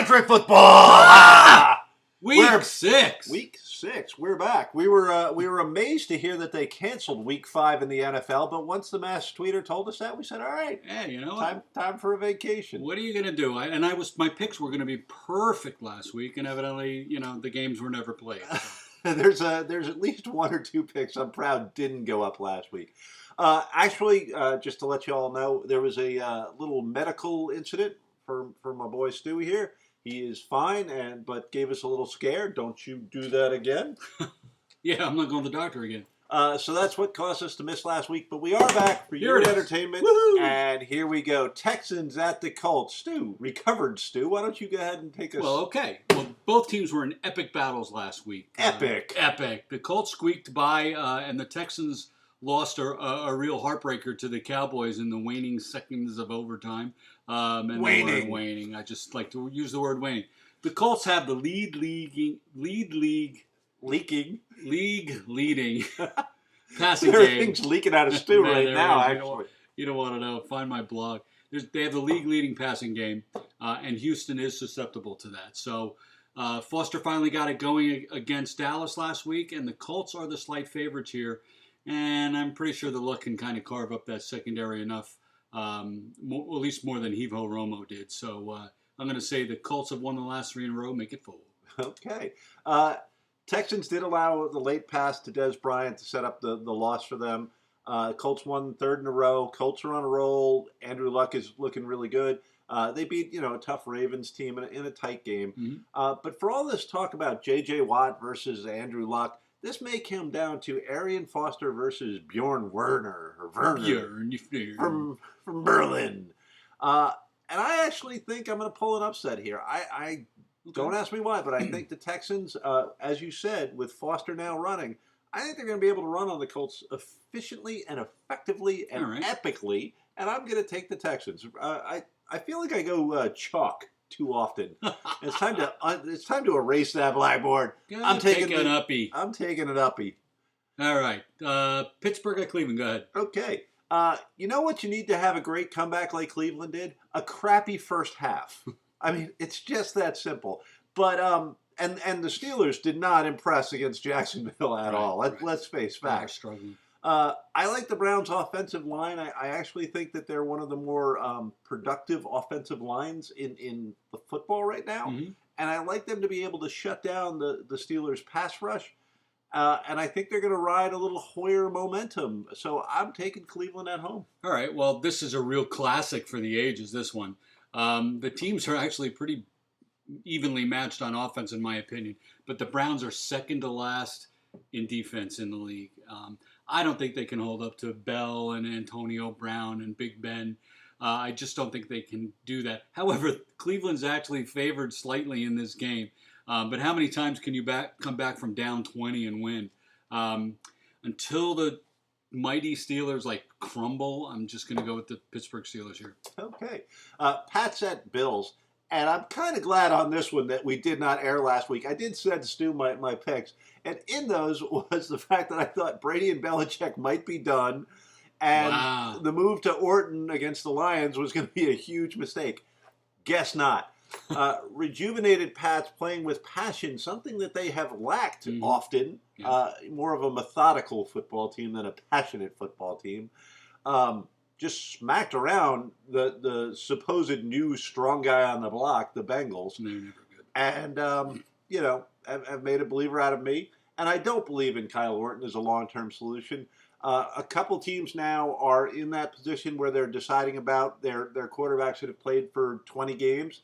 country football. Week 6. Week 6. We're back. We were amazed to hear that they canceled Week 5 in the NFL, but once the mass tweeter told us that, we said, all right, yeah, you know, time for a vacation. What are you going to do? My picks were going to be perfect last week, and evidently, you know, the games were never played. So. There's at least one or two picks I'm proud didn't go up last week. Actually, just to let you all know, there was a little medical incident for my boy Stu here. He is fine, but gave us a little scare. Don't you do that again? Yeah, I'm not going to the doctor again. So that's what caused us to miss last week. But we are back for your entertainment. Woo-hoo! And here we go. Texans at the Colts. Stu, recovered Stu. Why don't you go ahead and take us? Well, okay. Well, both teams were in epic battles last week. Epic. Epic. The Colts squeaked by, and the Texans lost a real heartbreaker to the Cowboys in the waning seconds of overtime. And waning. The word waning. I just like to use the word waning. The Colts have the leading passing game. Everything's leaking out of Stu right now, actually. You don't want to know. Find my blog. They have the league-leading passing game, and Houston is susceptible to that. So Foster finally got it going against Dallas last week, and the Colts are the slight favorites here. And I'm pretty sure the luck can kind of carve up that secondary enough, at least more than Hivo Romo did. So I'm going to say the Colts have won the last 3 in a row. Make it 4. Okay. Texans did allow the late pass to Des Bryant to set up the loss for them. Colts won 3rd in a row. Colts are on a roll. Andrew Luck is looking really good. They beat a tough Ravens team in a tight game. Mm-hmm. But for all this talk about J.J. Watt versus Andrew Luck, this may come down to Arian Foster versus Bjorn Werner from Berlin. And I actually think I'm going to pull an upset here. I don't ask me why, but I think the Texans, as you said, with Foster now running, I think they're going to be able to run on the Colts efficiently and effectively and epically, and I'm going to take the Texans. I feel like I go chalk too often. It's time to erase that blackboard. I'm taking an uppie. I'm taking an uppie. All right, Pittsburgh at Cleveland. Go ahead. Okay. You know what you need to have a great comeback like Cleveland did? A crappy first half. I mean, it's just that simple. But and the Steelers did not impress against Jacksonville at all. Let's face facts. Struggling. I like the Browns' offensive line. I actually think that they're one of the more productive offensive lines in the football right now. Mm-hmm. And I like them to be able to shut down the Steelers' pass rush. And I think they're going to ride a little Hoyer momentum. So I'm taking Cleveland at home. All right. Well, this is a real classic for the ages, this one. The teams are actually pretty evenly matched on offense, in my opinion. But the Browns are second to last in defense in the league. I don't think they can hold up to Bell and Antonio Brown and Big Ben. I just don't think they can do that. However, Cleveland's actually favored slightly in this game. But how many times can you come back from down 20 and win? Until the mighty Steelers crumble, I'm just going to go with the Pittsburgh Steelers here. Okay. Pats at Bills. And I'm kind of glad on this one that we did not air last week. I did send Stu my picks. And in those was the fact that I thought Brady and Belichick might be done. And the move to Orton against the Lions was going to be a huge mistake. Guess not. Rejuvenated Pats playing with passion, something that they have lacked often. Yeah. More of a methodical football team than a passionate football team. Just smacked around the supposed new strong guy on the block, the Bengals. They're never good. And, have made a believer out of me. And I don't believe in Kyle Orton as a long-term solution. A couple teams now are in that position where they're deciding about their quarterbacks that have played for 20 games.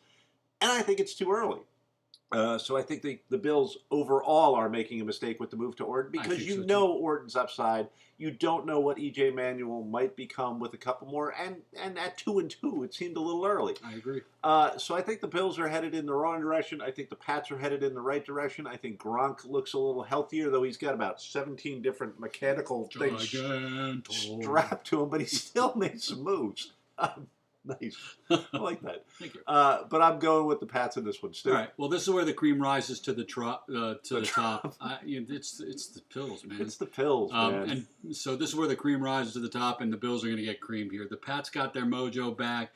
And I think it's too early. So I think the Bills overall are making a mistake with the move to Orton because you know Orton's upside. You don't know what E.J. Manuel might become with a couple more. And at 2-2, it seemed a little early. I agree. So I think the Bills are headed in the wrong direction. I think the Pats are headed in the right direction. I think Gronk looks a little healthier, though he's got about 17 different mechanical things strapped to him, but he still made some moves. Nice. I like that. Thank you. But I'm going with the Pats in this one, Stu. All right. Well, this is where the cream rises to the top. It's the pills, man. It's the pills, man. And so this is where the cream rises to the top, and the Bills are going to get creamed here. The Pats got their mojo back.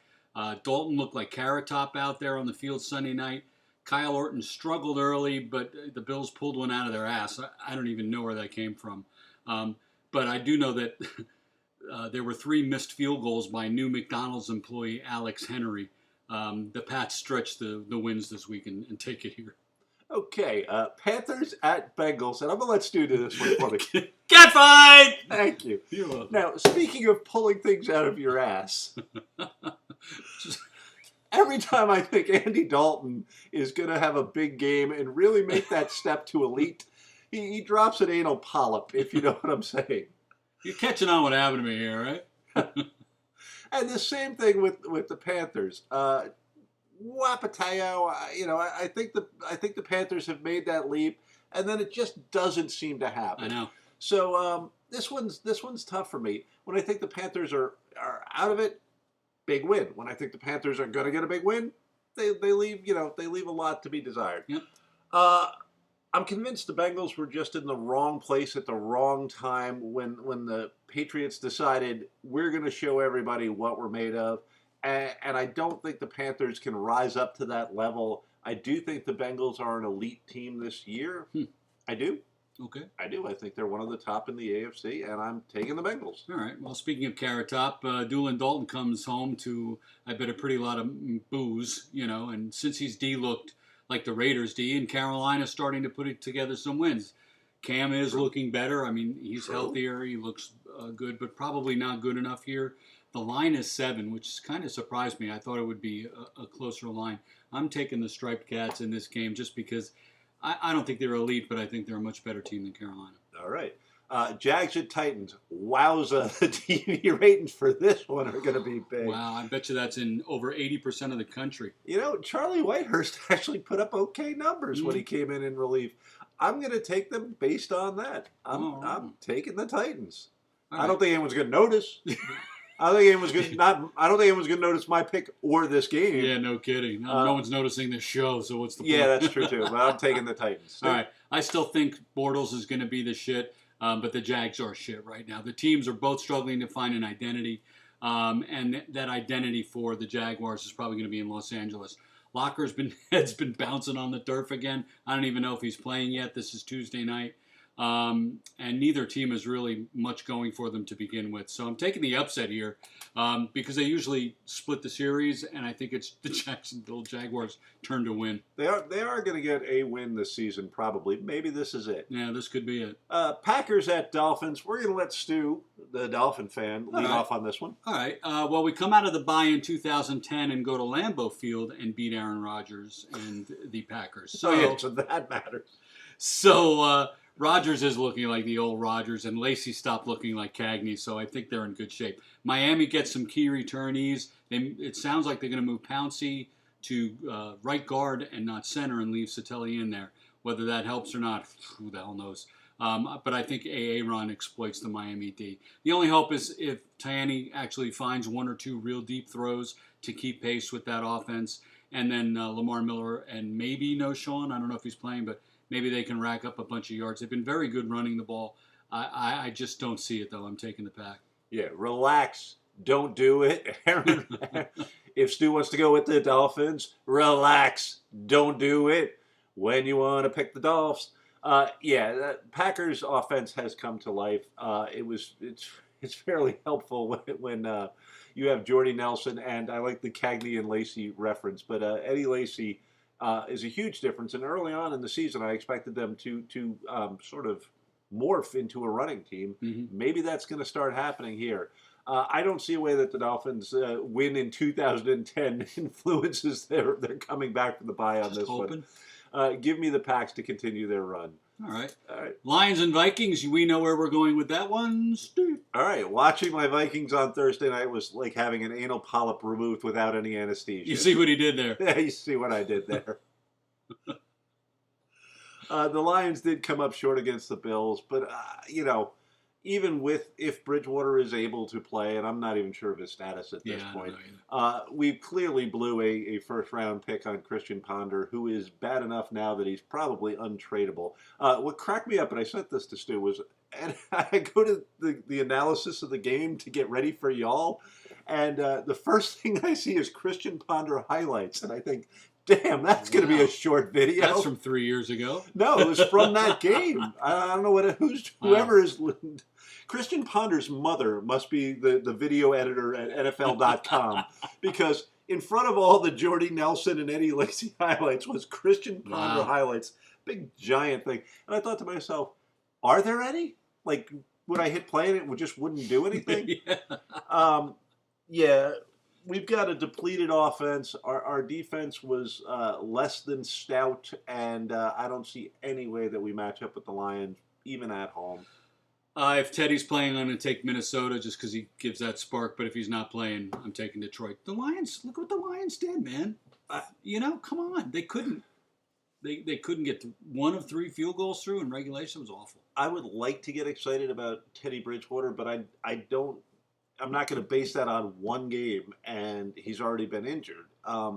Dalton looked like Carrot Top out there on the field Sunday night. Kyle Orton struggled early, but the Bills pulled one out of their ass. I don't even know where that came from. But I do know that there were 3 missed field goals by new McDonald's employee Alex Henry. The Pats stretched the wins this week and take it here. Okay, Panthers at Bengals, and I'm going to let Stu do this one for me. Cat fight! Thank you. You're welcome. Now, speaking of pulling things out of your ass, every time I think Andy Dalton is going to have a big game and really make that step to elite, he drops an anal polyp, if you know what I'm saying. You're catching on what happened to me here, right? And the same thing with the Panthers. Wapateo, I think the Panthers have made that leap, and then it just doesn't seem to happen. I know. So this one's tough for me. When I think the Panthers are out of it, big win. When I think the Panthers are going to get a big win, they leave a lot to be desired. Yep. I'm convinced the Bengals were just in the wrong place at the wrong time when the Patriots decided we're going to show everybody what we're made of. And I don't think the Panthers can rise up to that level. I do think the Bengals are an elite team this year. I do. Okay. I do. I think they're one of the top in the AFC, and I'm taking the Bengals. All right. Well, speaking of Carrot Top, Doolin Dalton comes home to, I bet, a pretty lot of booze, and since he's D-looked like the Raiders D, and Carolina's starting to put together some wins. Cam is looking better. I mean, he's healthier. He looks good, but probably not good enough here. The line is 7, which kind of surprised me. I thought it would be a closer line. I'm taking the Striped Cats in this game just because I don't think they're elite, but I think they're a much better team than Carolina. All right. Jags at Titans. Wowza, the TV ratings for this one are going to be big. Wow, I bet you that's in over 80% of the country. Charlie Whitehurst actually put up okay numbers when he came in relief. I'm going to take them based on that. I'm taking the Titans. All I don't think anyone's going to notice. I don't think anyone's going to notice my pick or this game. Yeah, no kidding. No one's noticing this show, so what's the point? Yeah, that's true too. But I'm taking the Titans. All right. I still think Bortles is going to be the shit, but the Jags are shit right now. The teams are both struggling to find an identity, and that identity for the Jaguars is probably going to be in Los Angeles. Locker's head's been bouncing on the turf again. I don't even know if he's playing yet. This is Tuesday night. And neither team has really much going for them to begin with. So I'm taking the upset here because they usually split the series, and I think it's the Jacksonville Jaguars' turn to win. They are going to get a win this season, probably. Maybe this is it. Yeah, this could be it. Packers at Dolphins. We're going to let Stu, the Dolphin fan, lead off on this one. All right. Well, we come out of the bye in 2010 and go to Lambeau Field and beat Aaron Rodgers and the Packers. So that matters. So Rodgers is looking like the old Rodgers, and Lacey stopped looking like Cagney, so I think they're in good shape. Miami gets some key returnees. It sounds like they're going to move Pouncey to right guard and not center and leave Satelli in there. Whether that helps or not, who the hell knows. But I think Aaron exploits the Miami D. The only hope is if Tiani actually finds 1 or 2 real deep throws to keep pace with that offense, and then Lamar Miller and maybe No Sean. I don't know if he's playing, but maybe they can rack up a bunch of yards. They've been very good running the ball. I just don't see it, though. I'm taking the Pack. Yeah, relax. Don't do it. If Stu wants to go with the Dolphins, relax. Don't do it. When you want to pick the Dolphins. The Packers' offense has come to life. It's fairly helpful when you have Jordy Nelson, and I like the Cagney and Lacey reference, but Eddie Lacy is a huge difference. And early on in the season, I expected them to sort of morph into a running team. Mm-hmm. Maybe that's going to start happening here. I don't see a way that the Dolphins win in 2010 influences their coming back from the bye on this one. Give me the Packs to continue their run. All right. Lions and Vikings, we know where we're going with that one, Steve. All right. Watching my Vikings on Thursday night was like having an anal polyp removed without any anesthesia. You see what he did there. Yeah, you see what I did there. The Lions did come up short against the Bills, but, even if Bridgewater is able to play, and I'm not even sure of his status at this point, we clearly blew a first-round pick on Christian Ponder, who is bad enough now that he's probably untradeable. What cracked me up, and I sent this to Stu, was and I go to the analysis of the game to get ready for y'all, and the first thing I see is Christian Ponder highlights, and I think, Damn, that's going to be a short video. That's from 3 years ago. No, it was from that game. I don't know whoever is. Christian Ponder's mother must be the video editor at NFL.com because in front of all the Jordy Nelson and Eddie Lacy highlights was Christian Ponder highlights. Big giant thing. And I thought to myself, are there any? Like, would I hit play and it just wouldn't do anything? Yeah. We've got a depleted offense. Our defense was less than stout, and I don't see any way that we match up with the Lions, even at home. If Teddy's playing, I'm going to take Minnesota just because he gives that spark. But if he's not playing, I'm taking Detroit. The Lions, look what the Lions did, man. Come on. They couldn't. They couldn't get one of 3 field goals through in regulation. It was awful. I would like to get excited about Teddy Bridgewater, but I don't. I'm not going to base that on one game, and he's already been injured. I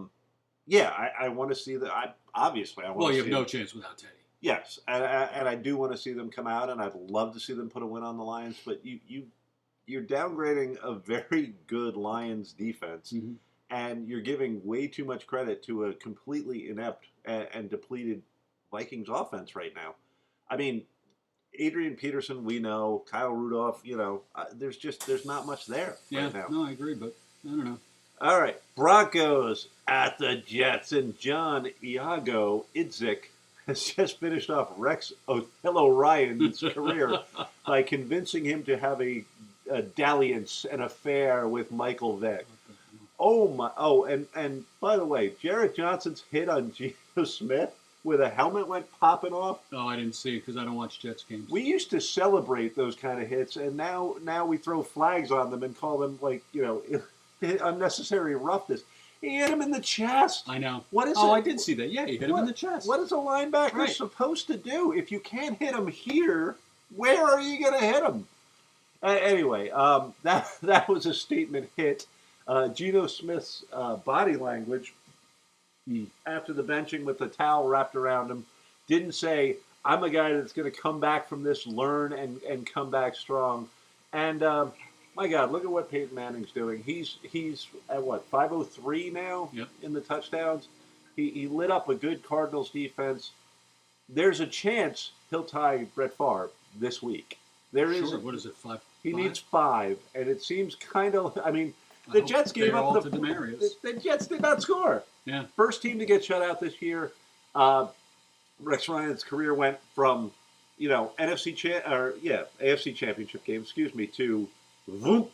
want to see that. Obviously, I want. Well, you have no chance without Teddy. Yes, and I do want to see them come out, and I'd love to see them put a win on the Lions. But you're downgrading a very good Lions defense, and you're giving way too much credit to a completely inept and depleted Vikings offense right now. I mean, Adrian Peterson, we know. Kyle Rudolph, there's not much there right now. No, I agree, but I don't know. All right, Broncos at the Jets, and John Iago Idzik has just finished off Rex Othello Ryan's career by convincing him to have a dalliance, an affair with Michael Vick. Oh my! Oh, and by the way, Jarrett Johnson's hit on Geno Smith, where the helmet went popping off. Oh, I didn't see it because I don't watch Jets games. We used to celebrate those kind of hits, and now we throw flags on them and call them unnecessary roughness. He hit him in the chest. I know. What is it? Oh, I did see that. Yeah, he hit him in the chest. What is a linebacker supposed to do? If you can't hit him here, where are you going to hit him? Anyway, that was a statement hit. Geno Smith's body language after the benching with the towel wrapped around him didn't say, I'm a guy that's going to come back from this, learn, and come back strong. And my God, look at what Peyton Manning's doing. He's at what, 503 now in the touchdowns? He lit up a good Cardinals defense. There's a chance he'll tie Brett Favre this week. There is. What is it, 5? He needs 5, and it seems kind of, the Jets gave up the Jets did not score. Yeah. First team to get shut out this year. Rex Ryan's career went from, AFC Championship game, to whoop,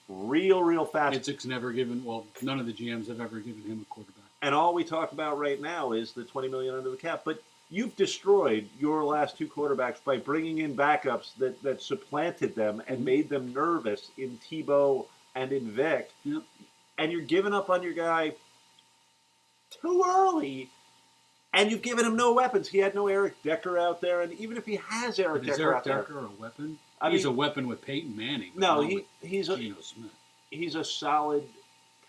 real fast. Idzik's never given. Well, none of the GMs have ever given him a quarterback. And all we talk about right now is the $20 million under the cap. But you've destroyed your last 2 quarterbacks by bringing in backups that supplanted them and made them nervous in Tebow and in Vic. Yep. And you're giving up on your guy too early, and you've given him no weapons. He had no Eric Decker out there, and even if he has Eric Decker out there... Is Eric Decker a weapon? He's a weapon with Peyton Manning. No, he's a solid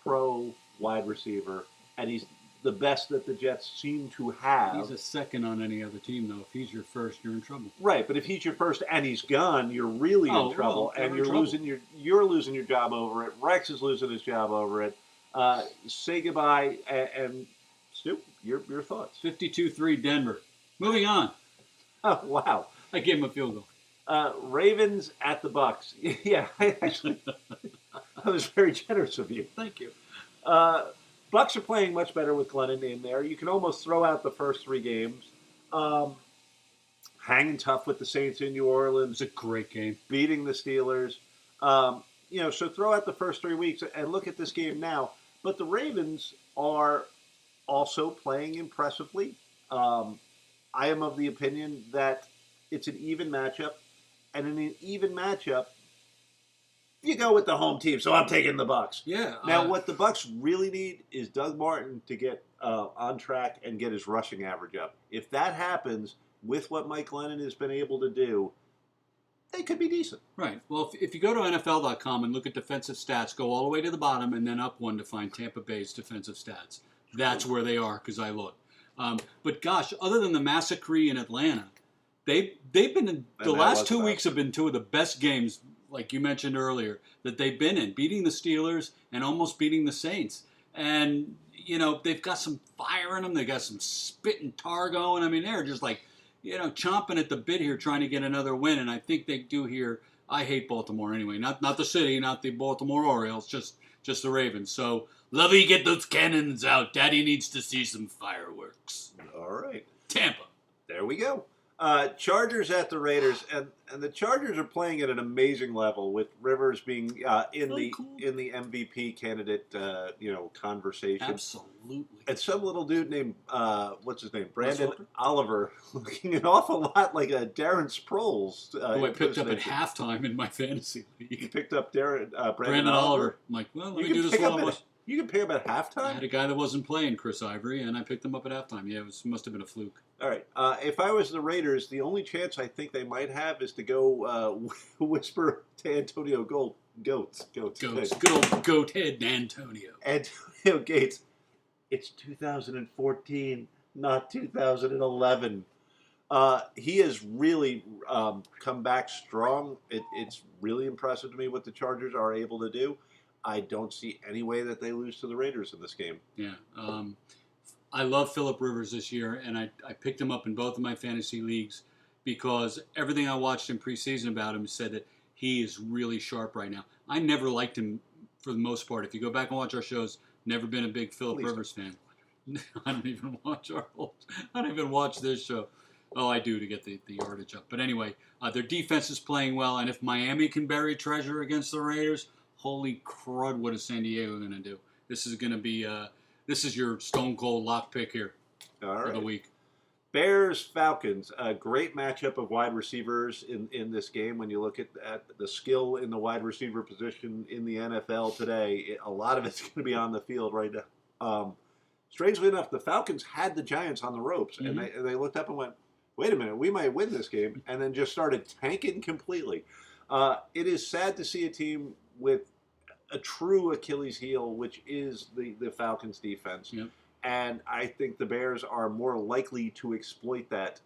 pro wide receiver, and he's the best that the Jets seem to have. He's a second on any other team, though. If he's your first, you're in trouble. Right, but if he's your first and he's gone, you're really in trouble, and you're losing your job over it. Rex is losing his job over it. Say goodbye, and Stu, your thoughts. 52-3 Denver. Moving on. Oh, wow. I gave him a field goal. Ravens at the Bucks. Yeah, actually, that was very generous of you. Thank you. Bucks are playing much better with Glennon in there. You can almost throw out the first 3 games. Hanging tough with the Saints in New Orleans. It's a great game. Beating the Steelers. So throw out the first 3 weeks and look at this game now. But the Ravens are also playing impressively. I am of the opinion that it's an even matchup. And in an even matchup, you go with the home team. So I'm taking the Bucks. Yeah. Now, what the Bucks really need is Doug Martin to get on track and get his rushing average up. If that happens, with what Mike Glennon has been able to do, they could be decent. Right. Well, if you go to NFL.com and look at defensive stats, go all the way to the bottom and then up one to find Tampa Bay's defensive stats. That's where they are because I looked. But gosh, other than the massacre in Atlanta, they've been the last 2 weeks have been 2 of the best games, like you mentioned earlier, that they've been in, beating the Steelers and almost beating the Saints. And they've got some fire in them. They got some spit and tar going. I mean, they're just like, chomping at the bit here, trying to get another win. And I think they do here. I hate Baltimore anyway. Not the city, not the Baltimore Orioles, just the Ravens. So, Lovey, get those cannons out. Daddy needs to see some fireworks. All right. Tampa. There we go. Chargers at the Raiders, and the Chargers are playing at an amazing level, with Rivers being in the MVP candidate conversation. Absolutely. And some little dude named what's his name, Brandon Oliver, looking an awful lot like a Darren Sproles. Who I picked up at halftime in my fantasy league. You picked up Brandon Oliver. I'm like, well, let me do this while I was. You can pick him at halftime? I had a guy that wasn't playing, Chris Ivory, and I picked him up at halftime. Yeah, must have been a fluke. All right. If I was the Raiders, the only chance I think they might have is to go whisper to Antonio Goats. Good old goat head Antonio. Antonio Gates. It's 2014, not 2011. He has really come back strong. It's really impressive to me what the Chargers are able to do. I don't see any way that they lose to the Raiders in this game. Yeah. I love Phillip Rivers this year, and I picked him up in both of my fantasy leagues because everything I watched in preseason about him said that he is really sharp right now. I never liked him for the most part. If you go back and watch our shows, never been a big Phillip Rivers fan. I don't even watch I don't even watch this show. Oh, I do, to get the yardage up. But anyway, their defense is playing well, and if Miami can bury treasure against the Raiders, holy crud, what is San Diego going to do? This is going to be this is your stone cold lock pick here for the week. Bears, Falcons, a great matchup of wide receivers in this game. When you look at the skill in the wide receiver position in the NFL today, a lot of it's going to be on the field right now. Strangely enough, the Falcons had the Giants on the ropes, and they looked up and went, wait a minute, we might win this game, and then just started tanking completely. It is sad to see a team with a true Achilles heel, which is the Falcons defense. Yep. And I think the Bears are more likely to exploit that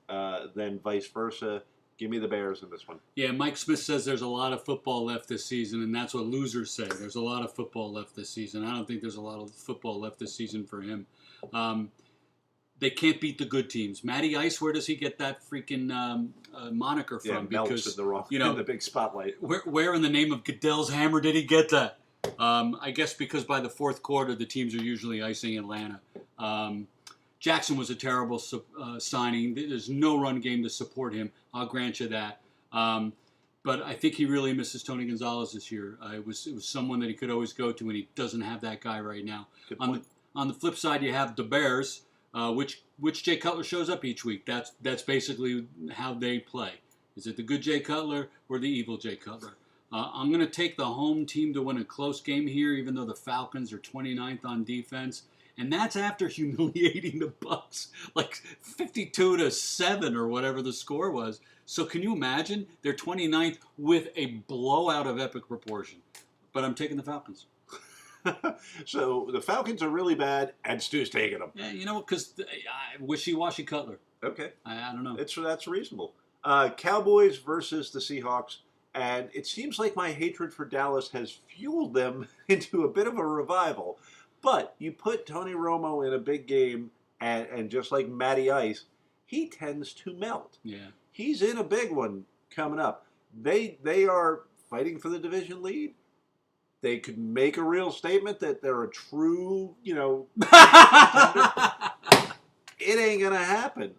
than vice versa. Give me the Bears in this one. Yeah, Mike Smith says there's a lot of football left this season, and that's what losers say. There's a lot of football left this season. I don't think there's a lot of football left this season for him. They can't beat the good teams. Matty Ice, where does he get that freaking moniker from? Yeah, because in the big spotlight. Where in the name of Goodell's hammer did he get that? I guess because by the fourth quarter, the teams are usually icing Atlanta. Jackson was a terrible signing. There's no run game to support him. I'll grant you that. But I think he really misses Tony Gonzalez this year. It was someone that he could always go to, and he doesn't have that guy right now. On the flip side, you have the Bears, which Jay Cutler shows up each week. That's basically how they play. Is it the good Jay Cutler or the evil Jay Cutler? I'm going to take the home team to win a close game here, even though the Falcons are 29th on defense. And that's after humiliating the Bucs, like 52-7 or whatever the score was. So can you imagine? They're 29th with a blowout of epic proportion. But I'm taking the Falcons. So the Falcons are really bad, and Stu's taking them. Yeah, because wishy-washy Cutler. Okay. I don't know. That's reasonable. Cowboys versus the Seahawks. And it seems like my hatred for Dallas has fueled them into a bit of a revival. But you put Tony Romo in a big game, and just like Matty Ice, he tends to melt. Yeah. He's in a big one coming up. They are fighting for the division lead. They could make a real statement that they're a true, it ain't going to happen.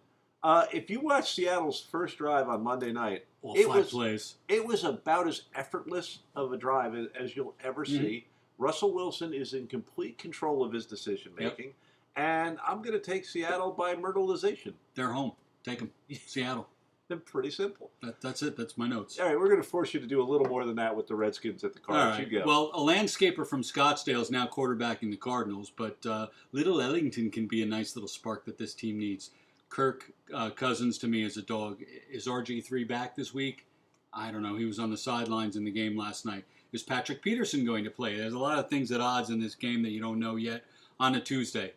If you watch Seattle's first drive on Monday night, it was about as effortless of a drive as you'll ever see. Russell Wilson is in complete control of his decision-making, and I'm going to take Seattle by myrtleization. They're home. Take them. Seattle. They're pretty simple. That's it. That's my notes. All right, we're going to force you to do a little more than that with the Redskins at the Cardinals. All right. You go. Well, a landscaper from Scottsdale is now quarterbacking the Cardinals, but Little Ellington can be a nice little spark that this team needs. Kirk Cousins, to me, is a dog. Is RG3 back this week? I don't know. He was on the sidelines in the game last night. Is Patrick Peterson going to play? There's a lot of things at odds in this game that you don't know yet on a Tuesday.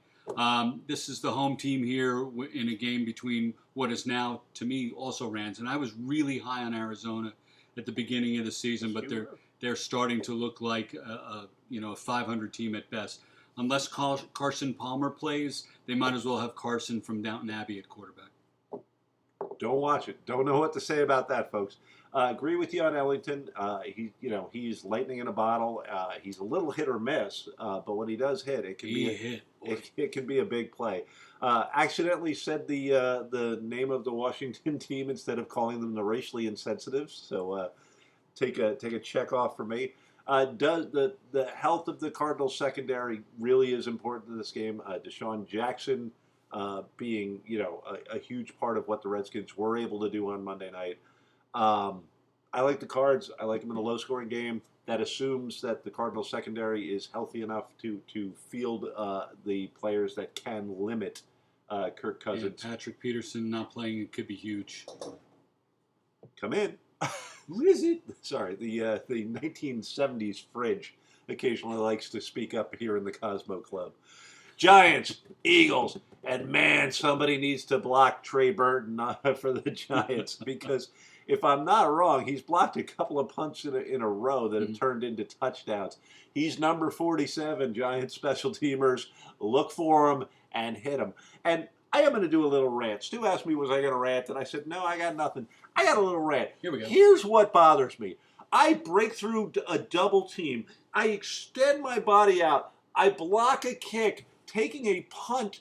This is the home team here in a game between what is now, to me, also Rams. And I was really high on Arizona at the beginning of the season, but they're starting to look like a 500 team at best. unless Carson Palmer plays, they might as well have Carson from Downton Abbey at quarterback. Don't watch it. Don't know what to say about that, folks. Agree with you on Ellington. He's lightning in a bottle. He's a little hit or miss, but when he does hit, it can be a hit. It can be a big play. Accidentally said the name of the Washington team instead of calling them the racially insensitive. So take a check off for me. Does the health of the Cardinals secondary really is important to this game? Deshaun Jackson being a huge part of what the Redskins were able to do on Monday night. I like the Cards. I like them in a low-scoring game. That assumes that the Cardinals secondary is healthy enough to field the players that can limit Kirk Cousins. Yeah, Patrick Peterson not playing, it could be huge. Come in. Who is it? Sorry, the 1970s fridge occasionally likes to speak up here in the Cosmo Club. Giants, Eagles, and man, somebody needs to block Trey Burton for the Giants because if I'm not wrong, he's blocked a couple of punts in a row that have turned into touchdowns. He's number 47, Giants special teamers. Look for him and hit him. And I am going to do a little rant. Stu asked me, was I going to rant? And I said, no, I got nothing. I got a little rant. Here we go. Here's what bothers me. I break through a double team. I extend my body out. I block a kick, taking a punt,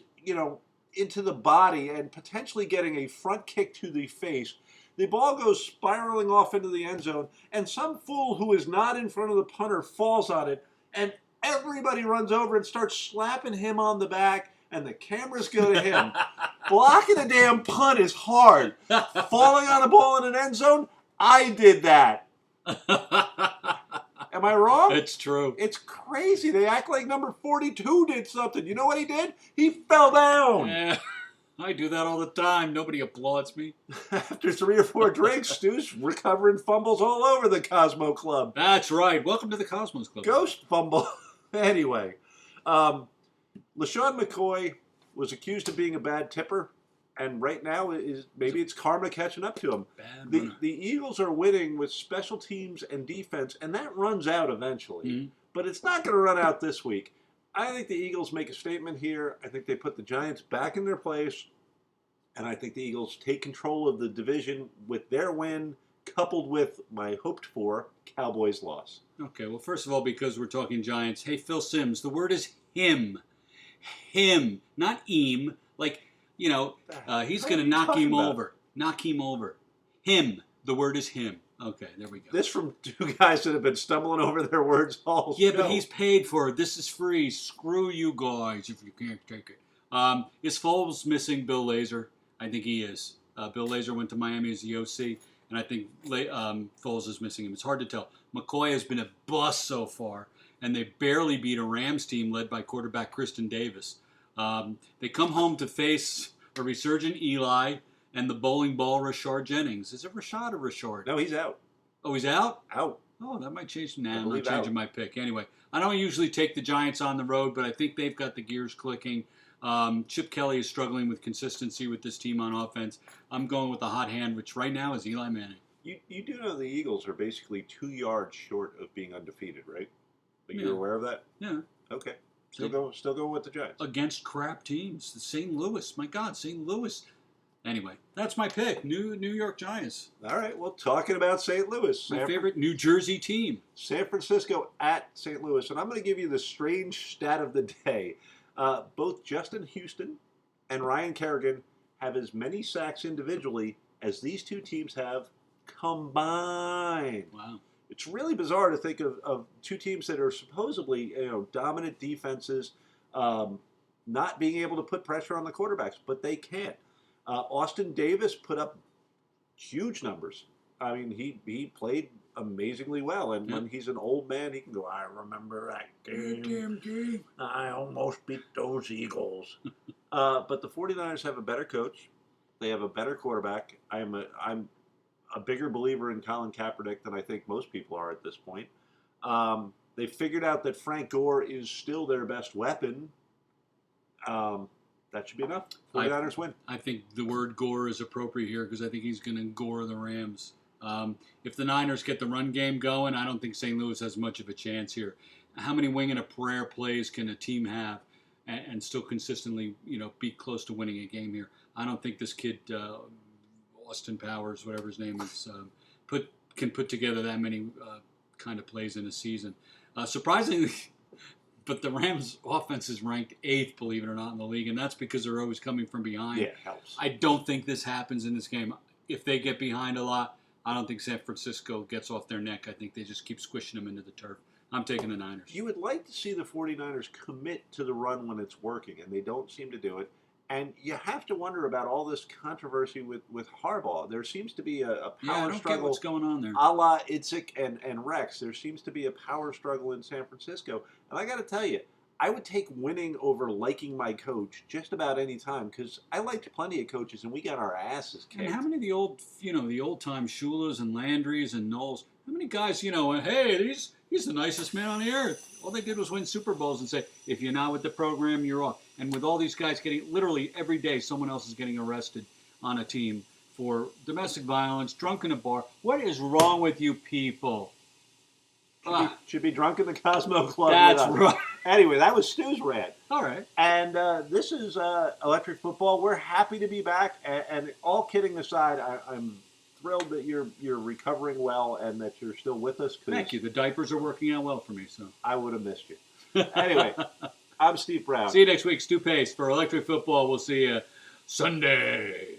into the body and potentially getting a front kick to the face. The ball goes spiraling off into the end zone, and some fool who is not in front of the punter falls on it, and everybody runs over and starts slapping him on the back, and the cameras go to him. Blocking a damn punt is hard. Falling on a ball in an end zone, I did that. Am I wrong? It's true. It's crazy. They act like number 42 did something. You know what he did? He fell down. Yeah, I do that all the time. Nobody applauds me. After 3 or 4 drinks, Stu's recovering fumbles all over the Cosmo Club. That's right. Welcome to the Cosmos Club. Ghost fumble. Anyway, LaShawn McCoy was accused of being a bad tipper. And right now, maybe it's karma catching up to him. The Eagles are winning with special teams and defense, and that runs out eventually. Mm-hmm. But it's not going to run out this week. I think the Eagles make a statement here. I think they put the Giants back in their place. And I think the Eagles take control of the division with their win, coupled with my hoped-for Cowboys loss. Okay, well, first of all, because we're talking Giants, hey, Phil Simms, the word is him. Him, not eem. Like... he's going to knock him over. Knock him over. Him. The word is him. Okay, there we go. This from 2 guys that have been stumbling over their words all show. But he's paid for it. This is free. Screw you guys if you can't take it. Is Foles missing Bill Lazor? I think he is. Bill Lazor went to Miami as the OC, and I think Foles is missing him. It's hard to tell. McCoy has been a bust so far, and they barely beat a Rams team led by quarterback Kristen Davis. They come home to face a resurgent Eli and the bowling ball Rashard Jennings. Is it Rashad or Rashard? No, he's out. Oh, he's out? Out. Oh, that might change. Nah, I'm not changing my pick. Anyway, I don't usually take the Giants on the road, but I think they've got the gears clicking. Chip Kelly is struggling with consistency with this team on offense. I'm going with the hot hand, which right now is Eli Manning. You do know the Eagles are basically 2 yards short of being undefeated, right? You're aware of that? Yeah. Okay. Still going with the Giants. Against crap teams. St. Louis. My God, St. Louis. Anyway, that's my pick. New York Giants. All right. Well, talking about St. Louis. My favorite New Jersey team. San Francisco at St. Louis. And I'm going to give you the strange stat of the day. Both Justin Houston and Ryan Kerrigan have as many sacks individually as these 2 teams have combined. Wow. It's really bizarre to think of 2 teams that are supposedly dominant defenses not being able to put pressure on the quarterbacks, but they can't. Austin Davis put up huge numbers. I mean, he played amazingly well, and when he's an old man, he can go, I remember that game. I almost beat those Eagles. But the 49ers have a better coach. They have a better quarterback. I'm a bigger believer in Colin Kaepernick than I think most people are at this point. They figured out that Frank Gore is still their best weapon. That should be enough. 49ers win. I think the word gore is appropriate here because I think he's going to gore the Rams. If the Niners get the run game going, I don't think St. Louis has much of a chance here. how many wing and a prayer plays can a team have and still consistently, be close to winning a game here? I don't think this kid, Austin Powers, whatever his name is, can put together that many kind of plays in a season. Surprisingly, but the Rams' offense is ranked 8th, believe it or not, in the league, and that's because they're always coming from behind. Yeah, it helps. I don't think this happens in this game. If they get behind a lot, I don't think San Francisco gets off their neck. I think they just keep squishing them into the turf. I'm taking the Niners. You would like to see the 49ers commit to the run when it's working, and they don't seem to do it. And you have to wonder about all this controversy with Harbaugh. There seems to be a power I don't struggle. get what's going on there. A la Itzik and Rex. There seems to be a power struggle in San Francisco. And I got to tell you, I would take winning over liking my coach just about any time, because I liked plenty of coaches, and we got our asses kicked. And how many of the old-time Shulas and Landrys and Knowles, how many guys, hey, he's the nicest man on the earth. All they did was win Super Bowls and say, if you're not with the program, you're off. And with all these guys getting, literally every day, someone else is getting arrested on a team for domestic violence, drunk in a bar. What is wrong with you people? Should be drunk in the Cosmo Club. That's right. Anyway, that was Stu's rant. All right. And this is Electric Football. We're happy to be back. And all kidding aside, I'm thrilled that you're recovering well and that you're still with us. Thank you. The diapers are working out well for me. So I would have missed you. Anyway, I'm Steve Brown. See you next week, Stu Pace for Electric Football. We'll see you Sunday.